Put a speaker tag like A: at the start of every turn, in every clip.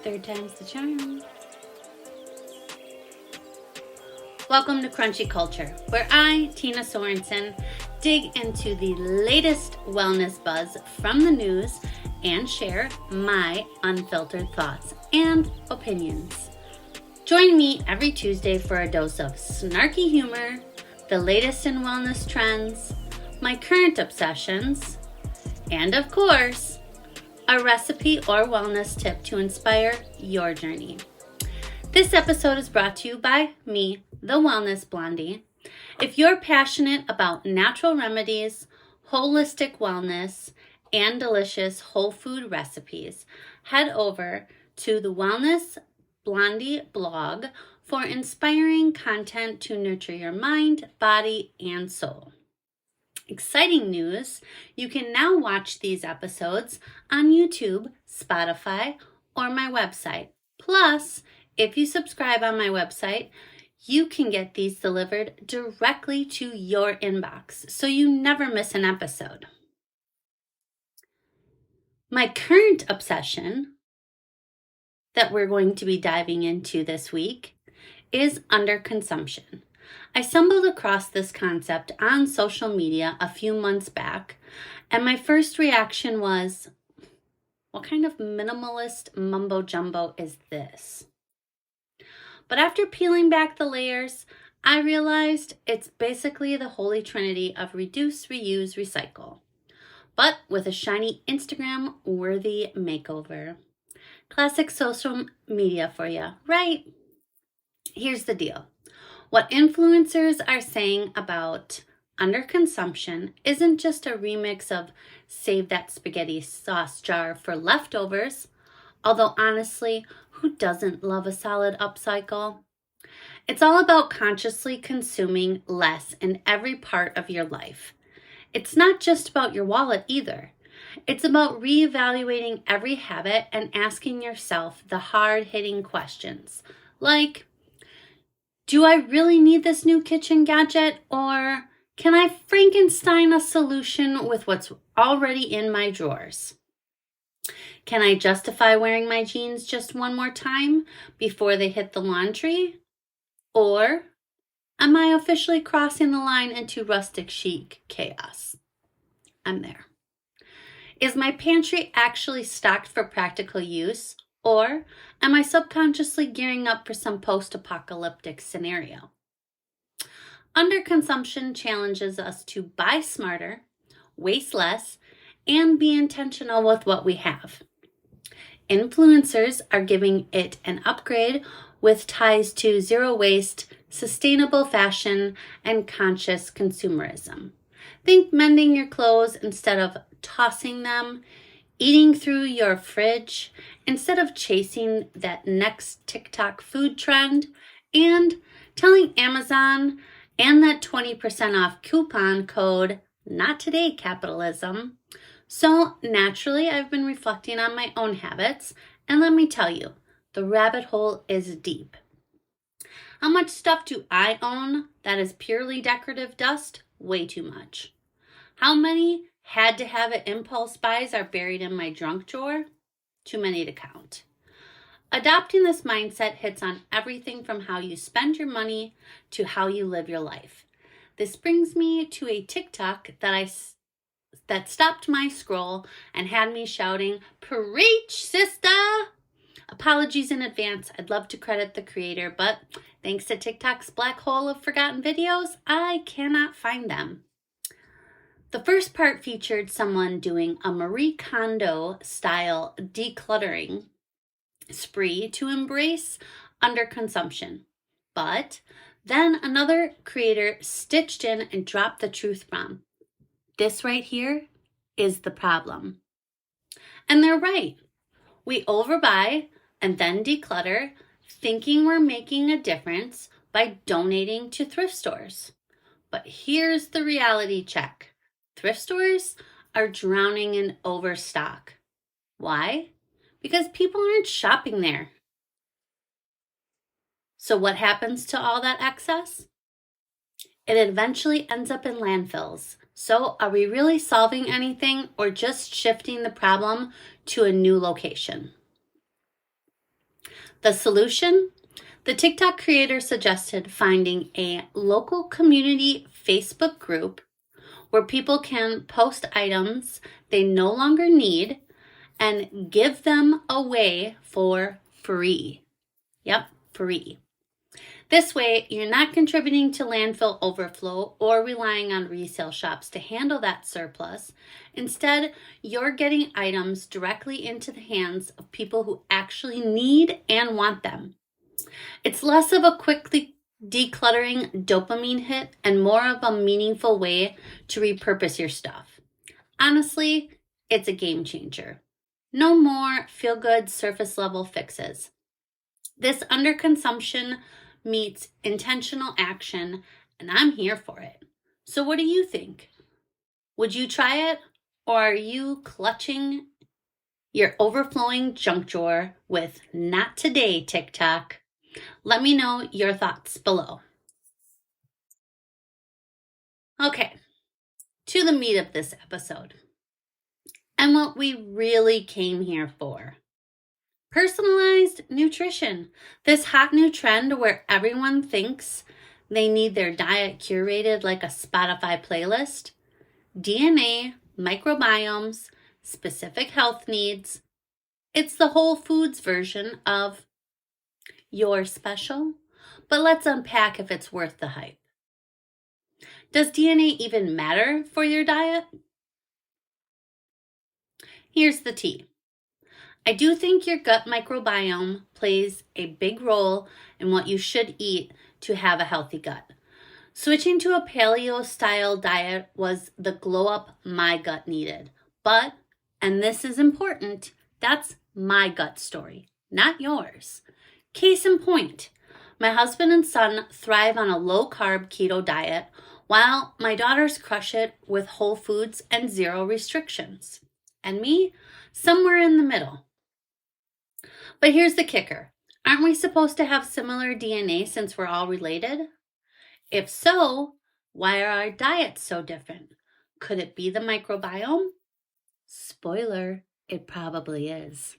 A: Third time's the charm. Welcome to Crunchy Culture, where I, Tina Sorenson, dig into the latest wellness buzz from the news and share my unfiltered thoughts and opinions. Join me every Tuesday for a dose of snarky humor, the latest in wellness trends, my current obsessions, and of course, a recipe or wellness tip to inspire your journey. This episode is brought to you by me, the Wellness Blondie. If you're passionate about natural remedies, holistic wellness, and delicious whole food recipes, head over to the Wellness Blondie blog for inspiring content to nurture your mind, body, and soul. Exciting news, you can now watch these episodes on YouTube, Spotify, or my website. Plus, if you subscribe on my website, you can get these delivered directly to your inbox, so you never miss an episode. My current obsession that we're going to be diving into this week is underconsumption. I stumbled across this concept on social media a few months back, and my first reaction was, what kind of minimalist mumbo jumbo is this? But after peeling back the layers, I realized it's basically the holy trinity of reduce, reuse, recycle, but with a shiny Instagram-worthy makeover. Classic social media for you, right? Here's the deal. What influencers are saying about underconsumption isn't just a remix of save that spaghetti sauce jar for leftovers, although honestly, who doesn't love a solid upcycle? It's all about consciously consuming less in every part of your life. It's not just about your wallet either. It's about reevaluating every habit and asking yourself the hard-hitting questions, like, do I really need this new kitchen gadget, or can I Frankenstein a solution with what's already in my drawers? Can I justify wearing my jeans just one more time before they hit the laundry? Or am I officially crossing the line into rustic chic chaos? I'm there. Is my pantry actually stocked for practical use, or am I subconsciously gearing up for some post-apocalyptic scenario? Underconsumption challenges us to buy smarter, waste less, and be intentional with what we have. Influencers are giving it an upgrade with ties to zero waste, sustainable fashion, and conscious consumerism. Think mending your clothes instead of tossing them, eating through your fridge instead of chasing that next TikTok food trend, and telling Amazon and that 20% off coupon code, not today capitalism. So naturally, I've been reflecting on my own habits, and let me tell you, the rabbit hole is deep. How much stuff do I own that is purely decorative dust? Way too much. How many had to have it impulse buys are buried in my junk drawer? Too many to count. Adopting this mindset hits on everything from how you spend your money to how you live your life. This brings me to a TikTok that stopped my scroll and had me shouting, "Preach, sister!" Apologies in advance. I'd love to credit the creator, but thanks to TikTok's black hole of forgotten videos, I cannot find them. The first part featured someone doing a Marie Kondo style decluttering spree to embrace underconsumption. But then another creator stitched in and dropped the truth bomb. This right here is the problem. And they're right. We overbuy and then declutter, thinking we're making a difference by donating to thrift stores. But here's the reality check. Thrift stores are drowning in overstock. Why? Because people aren't shopping there. So what happens to all that excess? It eventually ends up in landfills. So are we really solving anything or just shifting the problem to a new location? The solution? The TikTok creator suggested finding a local community Facebook group where people can post items they no longer need and give them away for free. Yep, free. This way, you're not contributing to landfill overflow or relying on resale shops to handle that surplus. Instead, you're getting items directly into the hands of people who actually need and want them. It's less of a quickly decluttering dopamine hit and more of a meaningful way to repurpose your stuff. Honestly, it's a game changer. No more feel-good surface-level fixes. This underconsumption meets intentional action, and I'm here for it. So what do you think? Would you try it, or are you clutching your overflowing junk drawer with "not today" TikTok? Let me know your thoughts below. Okay, to the meat of this episode, and what we really came here for. Personalized nutrition. This hot new trend where everyone thinks they need their diet curated like a Spotify playlist. DNA, microbiomes, specific health needs. It's the Whole Foods version of "you're special," but let's unpack if it's worth the hype. Does DNA even matter for your diet? Here's the tea. I do think your gut microbiome plays a big role in what you should eat to have a healthy gut. Switching to a paleo-style diet was the glow-up my gut needed. But, and this is important, that's my gut story, not yours. Case in point, my husband and son thrive on a low-carb keto diet, while my daughters crush it with whole foods and zero restrictions. And me, somewhere in the middle. But here's the kicker. Aren't we supposed to have similar DNA since we're all related? If so, why are our diets so different? Could it be the microbiome? Spoiler, it probably is.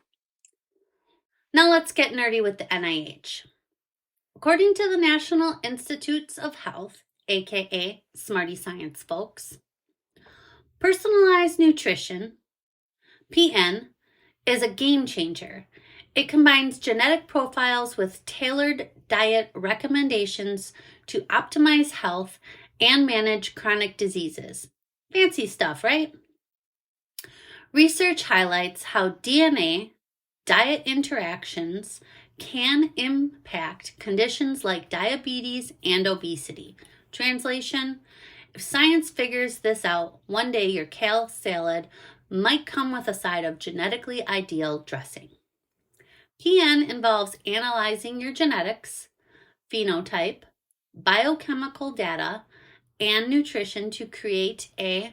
A: Now let's get nerdy with the NIH. According to the National Institutes of Health, aka Smarty Science folks, personalized nutrition, PN, is a game changer. It combines genetic profiles with tailored diet recommendations to optimize health and manage chronic diseases. Fancy stuff, right? Research highlights how DNA, diet interactions, can impact conditions like diabetes and obesity. Translation: if science figures this out, one day your kale salad might come with a side of genetically ideal dressing. PN involves analyzing your genetics, phenotype, biochemical data, and nutrition to create a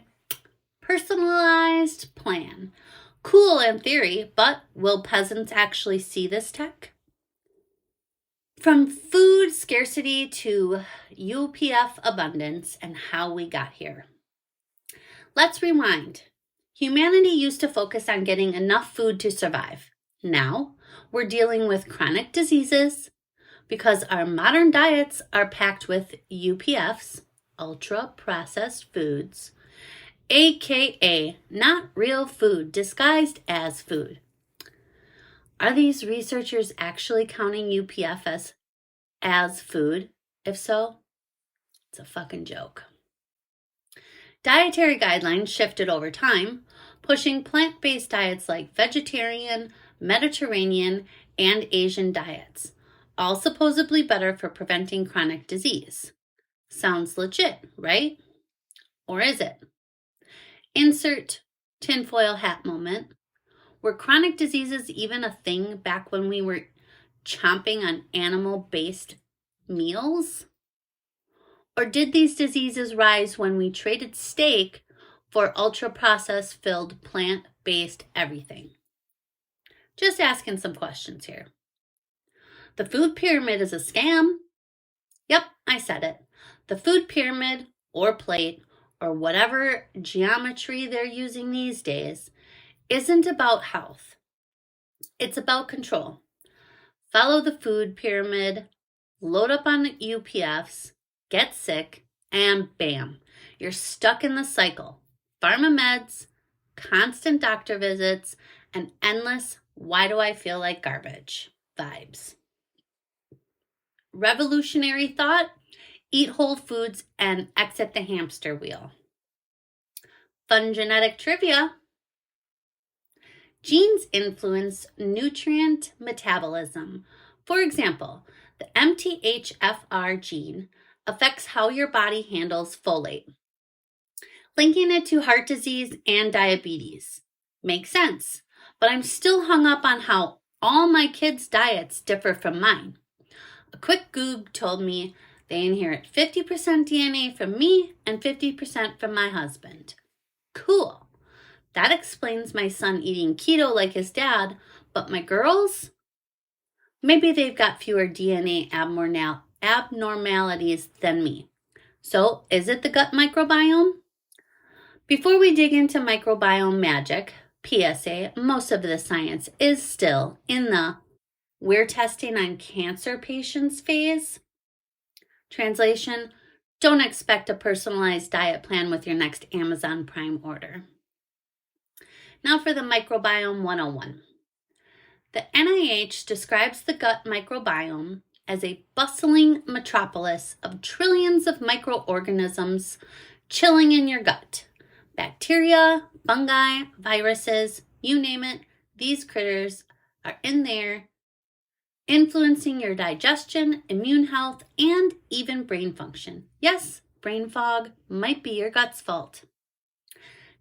A: personalized plan. Cool in theory, but will peasants actually see this tech? From food scarcity to UPF abundance and how we got here. Let's rewind. Humanity used to focus on getting enough food to survive. Now, we're dealing with chronic diseases because our modern diets are packed with UPFs, ultra-processed foods, aka not real food disguised as food. Are these researchers actually counting UPF as food? If so, it's a fucking joke. Dietary guidelines shifted over time, pushing plant-based diets like vegetarian, Mediterranean, and Asian diets, all supposedly better for preventing chronic disease. Sounds legit, right? Or is it? Insert tinfoil hat moment. Were chronic diseases even a thing back when we were chomping on animal-based meals? Or did these diseases rise when we traded steak for ultra-processed filled plant-based everything? Just asking some questions here. The food pyramid is a scam. Yep, I said it. The food pyramid or plate or whatever geometry they're using these days isn't about health. It's about control. follow the food pyramid, load up on UPFs, get sick, and bam, you're stuck in the cycle. Pharma meds, constant doctor visits, and endless "why do I feel like garbage" vibes. Revolutionary thought: eat whole foods and exit the hamster wheel. Fun genetic trivia: genes influence nutrient metabolism. For example, the MTHFR gene affects how your body handles folate, linking it to heart disease and diabetes. Makes sense, but I'm still hung up on how all my kids' diets differ from mine. A quick Goog told me they inherit 50% DNA from me and 50% from my husband. Cool. That explains my son eating keto like his dad, but my girls? Maybe they've got fewer DNA abnormalities than me. So, is it the gut microbiome? Before we dig into microbiome magic, PSA, most of the science is still in the "we're testing on cancer patients" phase. Translation: don't expect a personalized diet plan with your next Amazon Prime order. Now for the microbiome 101. The NIH describes the gut microbiome as a bustling metropolis of trillions of microorganisms chilling in your gut. Bacteria, fungi, viruses, you name it, these critters are in there, influencing your digestion, immune health, and even brain function. Yes, brain fog might be your gut's fault.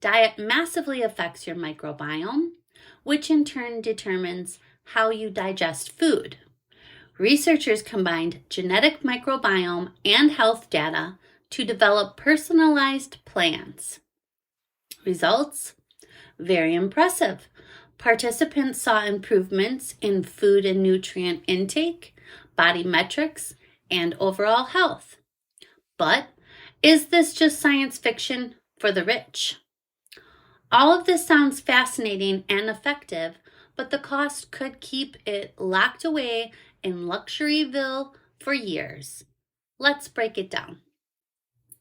A: Diet massively affects your microbiome, which in turn determines how you digest food. Researchers combined genetic microbiome and health data to develop personalized plans. Results? Very impressive. Participants saw improvements in food and nutrient intake, body metrics, and overall health. But is this just science fiction for the rich? All of this sounds fascinating and effective, but the cost could keep it locked away in Luxuryville for years. Let's break it down.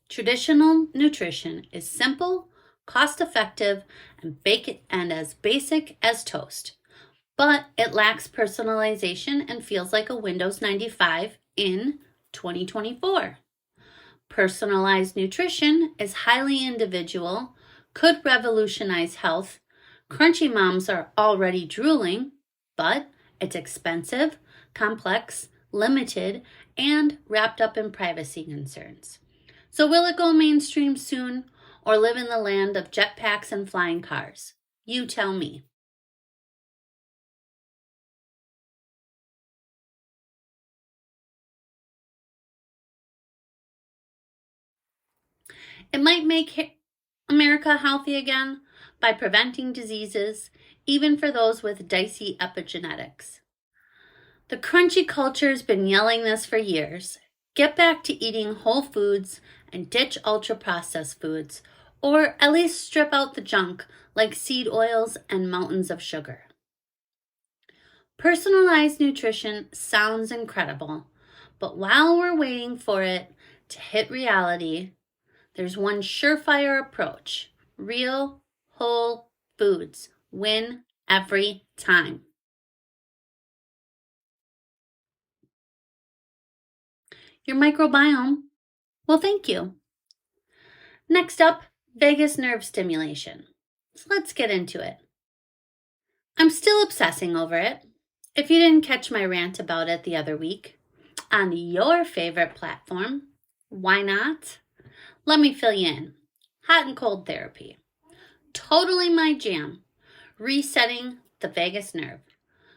A: Traditional nutrition is simple, cost-effective, and as basic as toast. But it lacks personalization and feels like a Windows 95 in 2024. Personalized nutrition is highly individual, could revolutionize health. Crunchy moms are already drooling, but it's expensive, complex, limited, and wrapped up in privacy concerns. So will it go mainstream soon, or live in the land of jetpacks and flying cars? You tell me. It might make America healthy again by preventing diseases, even for those with dicey epigenetics. The crunchy culture's been yelling this for years. Get back to eating whole foods and ditch ultra-processed foods, or at least strip out the junk like seed oils and mountains of sugar. Personalized nutrition sounds incredible, but while we're waiting for it to hit reality, there's one surefire approach: real, whole foods win every time. Your microbiome? Well, thank you. Next up, vagus nerve stimulation. So let's get into it. I'm still obsessing over it. If you didn't catch my rant about it the other week, on your favorite platform, why not? Let me fill you in. Hot and cold therapy. Totally my jam. Resetting the vagus nerve.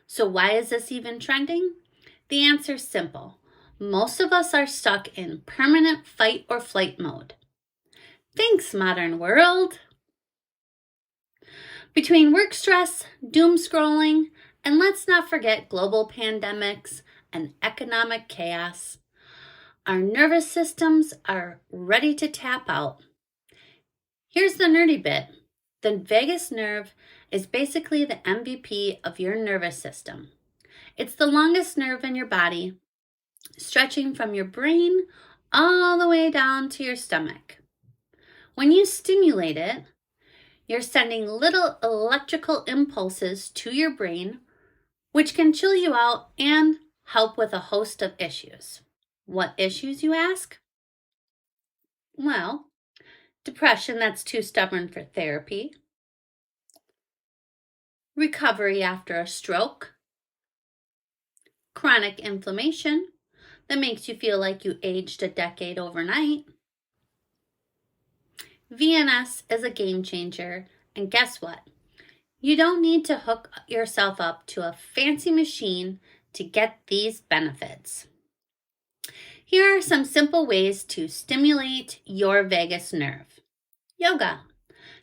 A: So why is this even trending? The answer's simple. Most of us are stuck in permanent fight or flight mode. Thanks, modern world. Between work stress, doom scrolling, and let's not forget global pandemics and economic chaos, our nervous systems are ready to tap out. Here's the nerdy bit. The vagus nerve is basically the MVP of your nervous system. It's the longest nerve in your body, stretching from your brain all the way down to your stomach. When you stimulate it, you're sending little electrical impulses to your brain, which can chill you out and help with a host of issues. What issues, you ask? Well, depression that's too stubborn for therapy, recovery after a stroke, chronic inflammation that makes you feel like you aged a decade overnight. VNS is a game changer, and guess what? You don't need to hook yourself up to a fancy machine to get these benefits. Here are some simple ways to stimulate your vagus nerve. Yoga,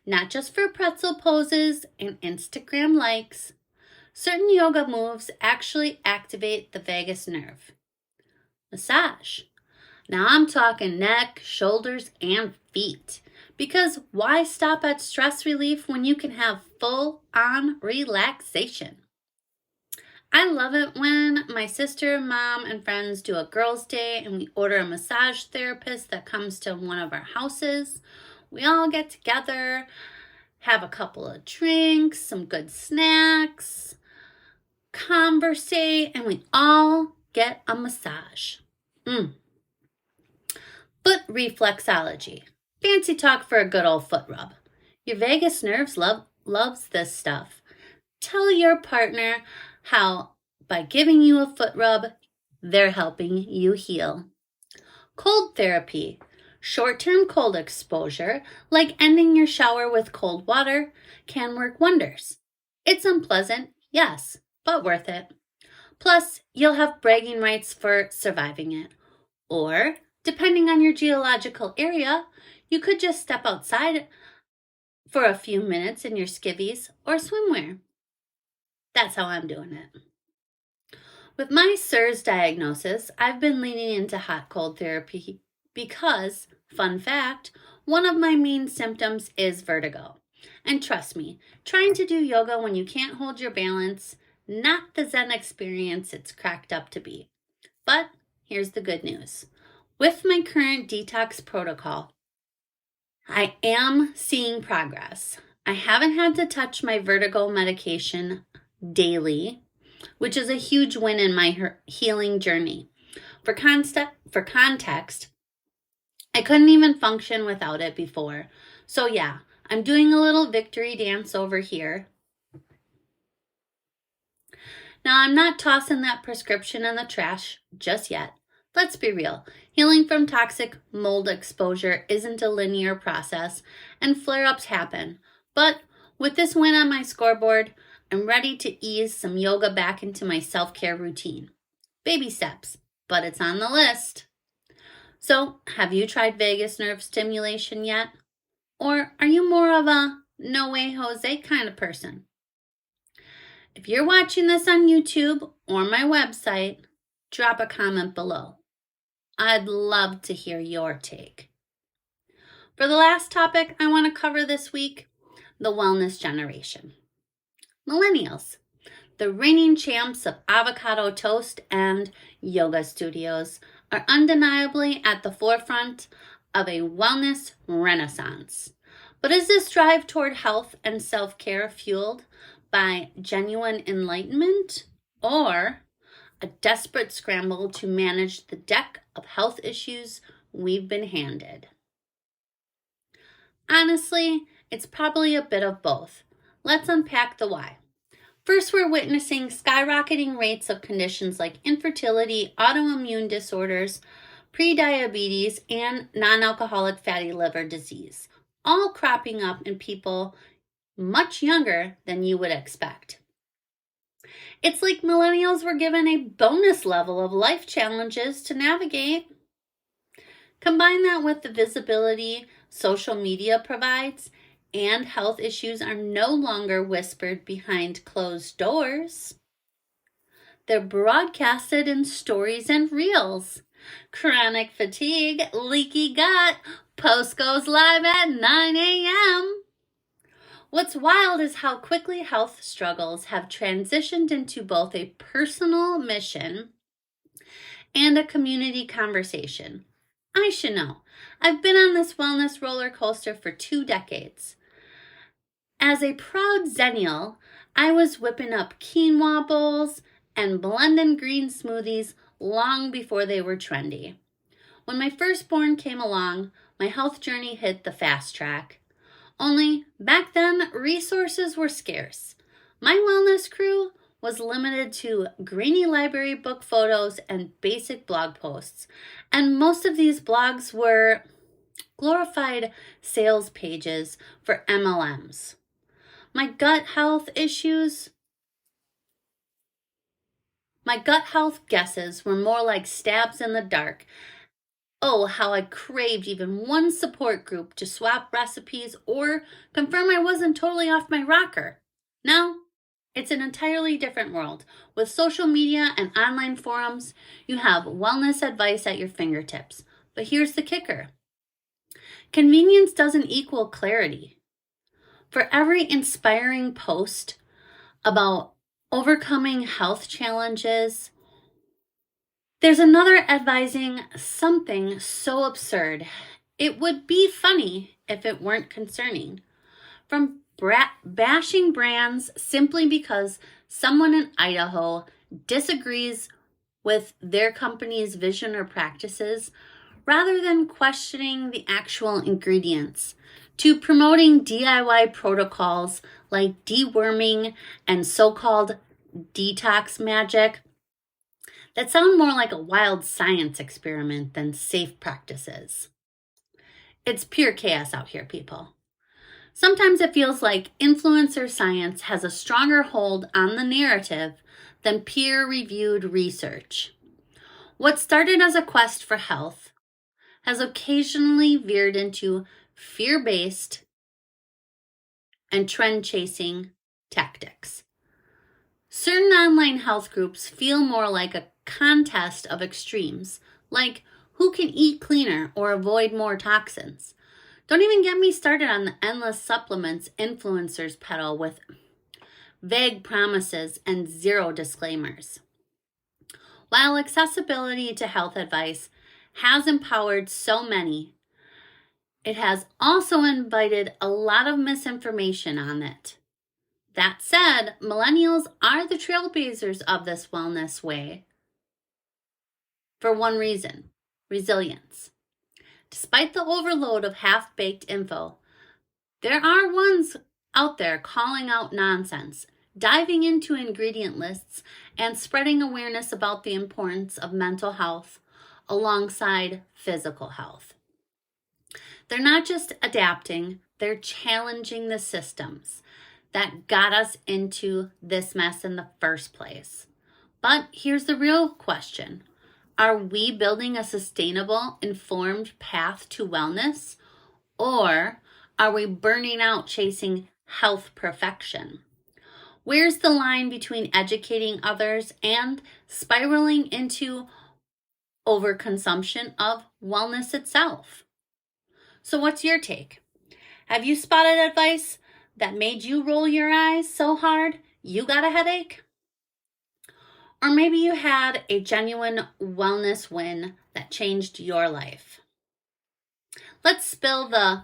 A: not just for pretzel poses and Instagram likes. Certain yoga moves actually activate the vagus nerve. Massage. Now I'm talking neck, shoulders, and feet. Because why stop at stress relief when you can have full-on relaxation? I love it when my sister, mom, and friends do a girls' day and we order a massage therapist that comes to one of our houses. We all get together, have a couple of drinks, some good snacks, conversate, and we all get a massage. Foot reflexology. Fancy talk for a good old foot rub. Your vagus nerves loves this stuff. Tell your partner how by giving you a foot rub, they're helping you heal. Cold therapy. Short-term cold exposure, like ending your shower with cold water, can work wonders. It's unpleasant, yes, but worth it. Plus, you'll have bragging rights for surviving it. Or, depending on your geological area, you could just step outside for a few minutes in your skivvies or swimwear. That's how I'm doing it. With my SIRS diagnosis, I've been leaning into hot-cold therapy because, fun fact, one of my main symptoms is vertigo. And trust me, trying to do yoga when you can't hold your balance, not the Zen experience it's cracked up to be. But here's the good news. With my current detox protocol, I am seeing progress. I haven't had to touch my vertigo medication daily, which is a huge win in my healing journey. For context, I couldn't even function without it before. So yeah, I'm doing a little victory dance over here. Now, I'm not tossing that prescription in the trash just yet. Let's be real. Healing from toxic mold exposure isn't a linear process, and flare-ups happen. But with this win on my scoreboard, I'm ready to ease some yoga back into my self-care routine. Baby steps, but it's on the list. So, have you tried vagus nerve stimulation yet? Or are you more of a no way Jose kind of person? If you're watching this on YouTube or my website, drop a comment below. I'd love to hear your take. For the last topic I want to cover this week, the wellness generation. Millennials, the reigning champs of avocado toast and yoga studios, are undeniably at the forefront of a wellness renaissance. But is this drive toward health and self-care fueled by genuine enlightenment or a desperate scramble to manage the deck of health issues we've been handed? Honestly, it's probably a bit of both. Let's unpack the why. First, we're witnessing skyrocketing rates of conditions like infertility, autoimmune disorders, prediabetes, and non-alcoholic fatty liver disease, all cropping up in people much younger than you would expect. It's like millennials were given a bonus level of life challenges to navigate. Combine that with the visibility social media provides, and health issues are no longer whispered behind closed doors. They're broadcasted in stories and reels. Chronic fatigue, leaky gut, post goes live at 9 a.m. What's wild is how quickly health struggles have transitioned into both a personal mission and a community conversation. I should know. I've been on this wellness roller coaster for 2 decades. As a proud zennial, I was whipping up quinoa bowls and blending green smoothies long before they were trendy. When my firstborn came along, my health journey hit the fast track. Only back then, resources were scarce. My wellness crew was limited to grainy library book photos and basic blog posts, and most of these blogs were glorified sales pages for MLMs. My gut health guesses were more like stabs in the dark. Oh, how I craved even one support group to swap recipes or confirm I wasn't totally off my rocker. Now, it's an entirely different world. With social media and online forums, you have wellness advice at your fingertips. But here's the kicker. Convenience doesn't equal clarity. For every inspiring post about overcoming health challenges, there's another advising something so absurd. It would be funny if it weren't concerning. From bashing brands simply because someone in Idaho disagrees with their company's vision or practices, rather than questioning the actual ingredients, to promoting DIY protocols like deworming and so-called detox magic that sound more like a wild science experiment than safe practices. It's pure chaos out here, people. Sometimes it feels like influencer science has a stronger hold on the narrative than peer-reviewed research. What started as a quest for health has occasionally veered into fear-based and trend-chasing tactics. Certain online health groups feel more like a contest of extremes, like who can eat cleaner or avoid more toxins. Don't even get me started on the endless supplements influencers peddle with vague promises and zero disclaimers. While accessibility to health advice has empowered so many, it has also invited a lot of misinformation on it. That said, millennials are the trailblazers of this wellness way for one reason: resilience. Despite the overload of half-baked info, there are ones out there calling out nonsense, diving into ingredient lists, and spreading awareness about the importance of mental health alongside physical health. They're not just adapting, they're challenging the systems that got us into this mess in the first place. But here's the real question. Are we building a sustainable, informed path to wellness? Or are we burning out chasing health perfection? Where's the line between educating others and spiraling into overconsumption of wellness itself? So what's your take? Have you spotted advice that made you roll your eyes so hard you got a headache? Or maybe you had a genuine wellness win that changed your life. Let's spill the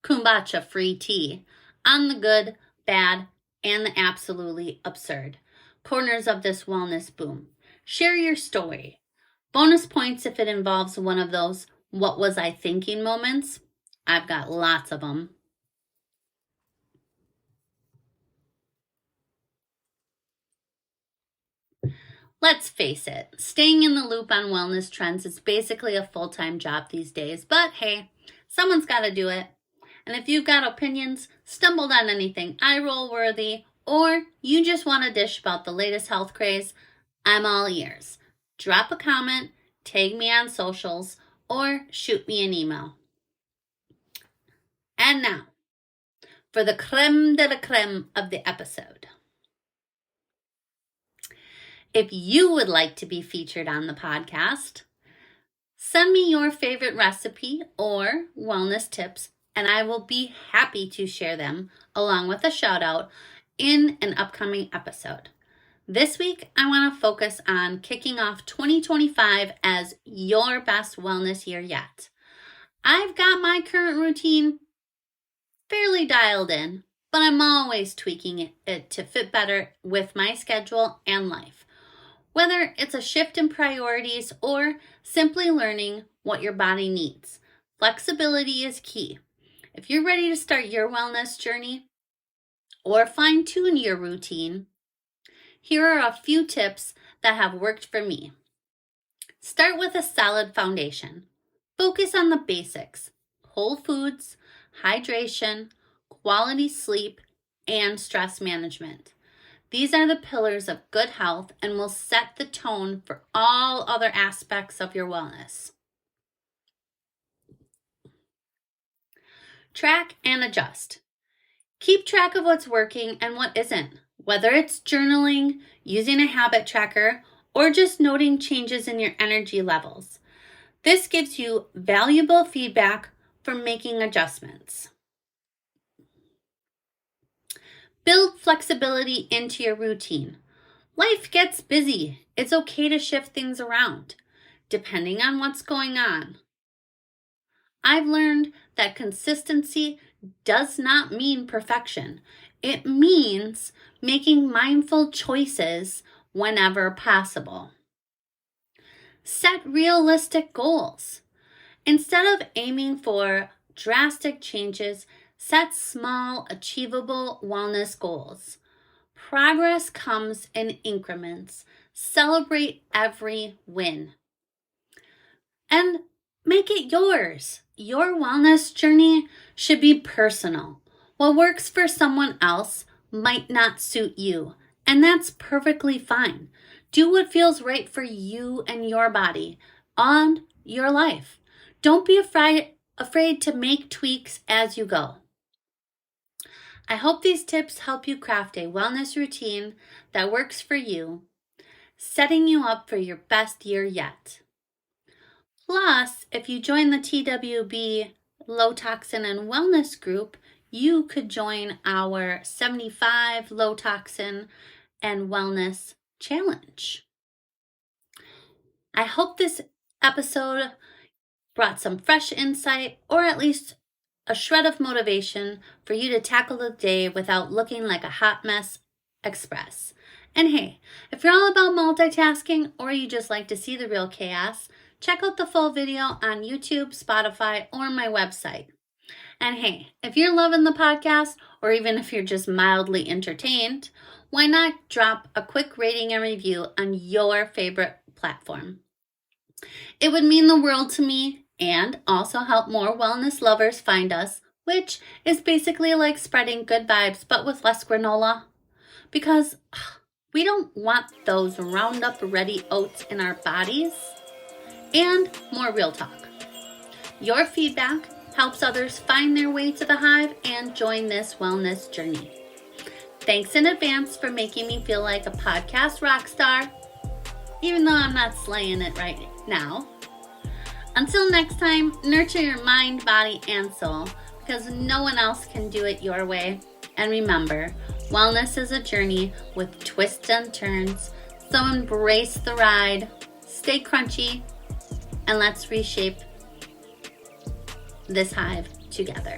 A: kombucha-free tea on the good, bad, and the absolutely absurd corners of this wellness boom. Share your story. Bonus points if it involves one of those "what was I thinking" moments. I've got lots of them. Let's face it, staying in the loop on wellness trends is basically a full-time job these days, but hey, someone's got to do it. And if you've got opinions, stumbled on anything eye-roll worthy, or you just want to dish about the latest health craze, I'm all ears. Drop a comment, tag me on socials, or shoot me an email. And now, for the creme de la creme of the episode. If you would like to be featured on the podcast, send me your favorite recipe or wellness tips and I will be happy to share them along with a shout out in an upcoming episode. This week, I want to focus on kicking off 2025 as your best wellness year yet. I've got my current routine fairly dialed in, but I'm always tweaking it to fit better with my schedule and life. Whether it's a shift in priorities or simply learning what your body needs, flexibility is key. If you're ready to start your wellness journey or fine-tune your routine, here are a few tips that have worked for me. Start with a solid foundation. Focus on the basics: whole foods, hydration, quality sleep, and stress management. These are the pillars of good health and will set the tone for all other aspects of your wellness. Track and adjust. Keep track of what's working and what isn't, whether it's journaling, using a habit tracker, or just noting changes in your energy levels. This gives you valuable feedback for making adjustments. Build flexibility into your routine. Life gets busy. It's okay to shift things around, depending on what's going on. I've learned that consistency does not mean perfection. It means making mindful choices whenever possible. Set realistic goals. Instead of aiming for drastic changes, set small, achievable wellness goals. Progress comes in increments. Celebrate every win. And make it yours. Your wellness journey should be personal. What works for someone else might not suit you, and that's perfectly fine. Do what feels right for you and your body and your life. Don't be afraid to make tweaks as you go. I hope these tips help you craft a wellness routine that works for you, setting you up for your best year yet. Plus, if you join the TWB Low Toxin and Wellness group, you could join our 75 Low Toxin and Wellness Challenge. I hope this episode brought some fresh insight or at least a shred of motivation for you to tackle the day without looking like a hot mess express. And hey, if you're all about multitasking or you just like to see the real chaos, check out the full video on YouTube, Spotify, or my website. And hey, if you're loving the podcast, or even if you're just mildly entertained, why not drop a quick rating and review on your favorite platform? It would mean the world to me and also help more wellness lovers find us, which is basically like spreading good vibes but with less granola. Because we don't want those Roundup Ready oats in our bodies. And more real talk. Your feedback helps others find their way to the hive and join this wellness journey. Thanks in advance for making me feel like a podcast rock star, even though I'm not slaying it right now. Until next time, nurture your mind, body, and soul, because no one else can do it your way. And remember, wellness is a journey with twists and turns, so embrace the ride, stay crunchy, and let's reshape this hive together.